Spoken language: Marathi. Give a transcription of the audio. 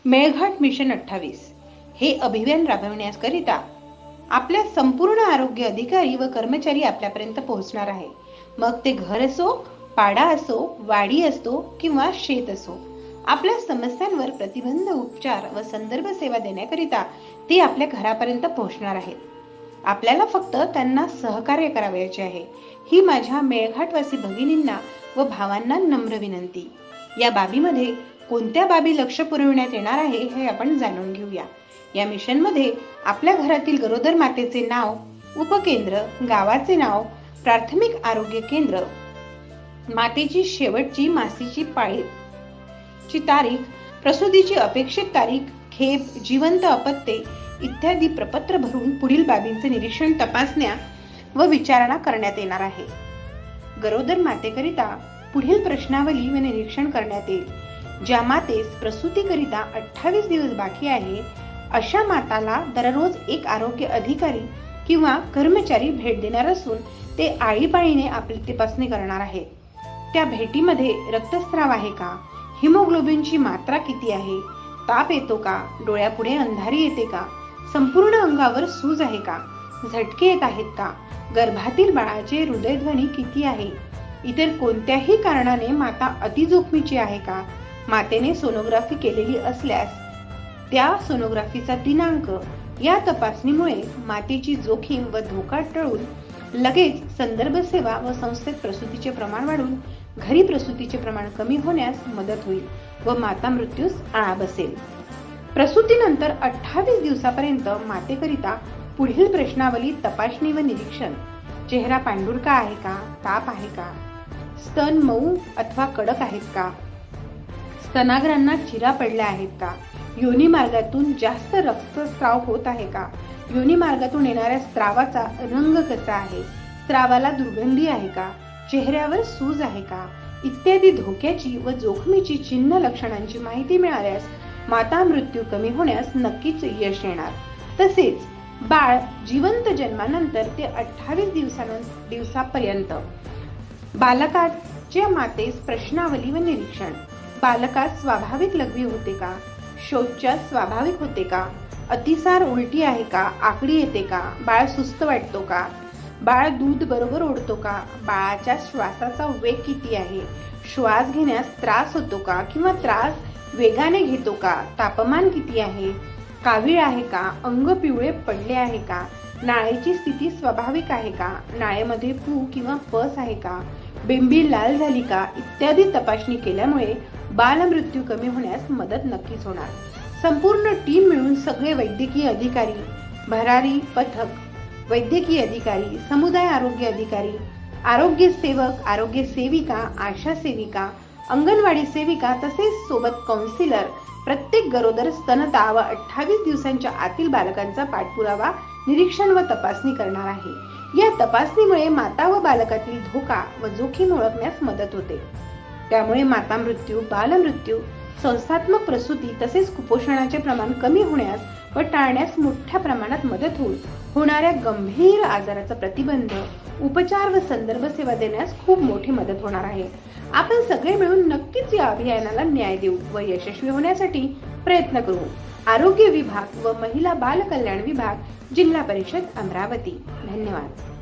मेळघाट मिशन 28 हे अभियान राबविण्याकरिता आपल्या संपूर्ण आरोग्य अधिकारी व कर्मचारी आपल्यापर्यंत पोहोचणार आहे. मग ते घर असो, पाडा असो, वाडी असो किंवा शेत असो, आपल्या समस्यांवर प्रतिबंध, उपचार व संदर्भ सेवा देण्याकरिता ते आपल्या घरापर्यंत पोहोचणार आहेत. आपल्याला फक्त त्यांना सहकार्य करावयाचे आहे. ही माझ्या मेळघाटवासी भगिनींना व भावांना नम्र विनंती. या बाबीमध्ये कोणत्या बाबी लक्ष पुरविण्यात येणार आहे हे आपण जाणून घेऊया. या मिशन मध्ये आपल्या घरातील गरोदर मातेचे नाव, उपकेंद्र, गावाचे नाव, प्राथमिक आरोग्य केंद्र, मातेची शेवटची मासीची पाळीची तारीख, प्रसूतीची अपेक्षित तारीख, खेप, जिवंत अपत्ये इत्यादी प्रपत्र भरून पुढील बाबींचे निरीक्षण, तपासण्या व विचारणा करण्यात येणार आहे. गरोदर मातेकरिता पुढील प्रश्नावली व निरीक्षण करण्यात येईल. ज्या मातेस प्रसूतीकरिता 28 दिवस बाकी आहे अशा माताला दररोज एक आरोग्य अधिकारी किंवा कर्मचारी भेट देणार असून ते आळीपाळीने आपली तपासणी करणार आहेत. त्या भेटीमध्ये रक्तस्राव आहे का, हिमोग्लोबिनची मात्रा किती आहे, ताप येतो का, डोळ्यापुढे अंधारी येते का, संपूर्ण अंगावर सूज आहे का, झटके येत आहेत का, गर्भातील बाळाचे हृदयध्वनी किती आहे, इतर कोणत्याही कारणाने माता अतिजोखमीची आहे का, मातेने सोनोग्राफी केलेली असल्यास त्या सोनोग्राफीचा दिनांक. या तपासणीमुळे मातेची जोखीम व धोका टळून लगेच संदर्भ सेवा व संस्थेत प्रसूतीचे प्रमाण वाढून घरी प्रसूतीचे प्रमाण कमी होण्यास मदत होईल व माता मृत्यूस आळा बसेल. प्रसूतीनंतर 28 दिवसापर्यंत मातेकरिता पुढील प्रश्नावली, तपासणी व निरीक्षण. चेहरा पांढुरका आहे का, ताप आहे का, स्तन मऊ अथवा कडक आहेत का, स्तनाग्रांना चिरा पडल्या आहेत का, योनी मार्गातून जास्त रक्तस्राव होत आहे का, योनी मार्गातून येणाऱ्या स्त्रावाचा रंग कसा आहे, स्त्रावाला दुर्गंधी आहे का, चेहऱ्यावर सूज आहे का, इत्यादी धोक्याची व जोखमीची चिन्ह लक्षणांची माहिती मिळाल्यास माता मृत्यू कमी होण्यास नक्कीच यश येणार. तसेच बाळ जिवंत जन्मानंतर ते 28 दिवसापर्यंत बालकाच्या मातेस प्रश्नावली व निरीक्षण. बालकास स्वाभाविक लघवी होते का, शौचास स्वाभाविक होते का, अतिसार उलटी आहे का, आकडी येते का, बाळ सुस्त वाटतो का, बाळ दूध बरोबर ओढतो का, बाळाच्या श्वासाचा वेग किती आहे, श्वास घेण्यास त्रास होतो का किंवा त्रास वेगाने घेतो का, तापमान किती आहे, कावीळ आहे का, अंग पिवळे पडले आहे का, नाळेची स्थिती स्वाभाविक आहे का, नाळेमध्ये पू किंवा पस आहे का, बेंबी लाल झाली का, इत्यादी तपासणी केल्यामुळे बालमृत्यू कमी होण्यास मदत नक्कीच होणार. संपूर्ण टीम मिळून सगळे वैद्यकीय अधिकारी, भरारी पथक, वैद्यकीय अधिकारी, समुदाय आरोग्य अधिकारी, आरोग्य सेवक, आरोग्य सेविका, आशा सेविका, अंगणवाडी सेविका तसेच सोबत काउन्सिलर प्रत्येक गरोदर, स्तनदा व 28 दिवसांच्या आतील बालकांचा पाठपुरावा, निरीक्षण व तपासणी करणार आहे. या तपासणीमुळे माता व बालकातील धोका व जोखीम ओळखण्यास मदत होते. त्यामुळे माता मृत्यू, बालमृत्यू, संस्थात्मक प्रसूती तसेच कुपोषणाचे प्रमाण कमी होण्यास व टाळण्यास मोठ्या प्रमाणात मदत होईल. होणाऱ्या गंभीर आजाराचा प्रतिबंध, उपचार व संदर्भ सेवा देण्यास खूप मोठी मदत होणार आहे. आपण सगळे मिळून नक्कीच या अभियानाला न्याय देऊ व यशस्वी होण्यासाठी प्रयत्न करू. आरोग्य विभाग व महिला बाल कल्याण विभाग, जिल्हा परिषद अमरावती. धन्यवाद.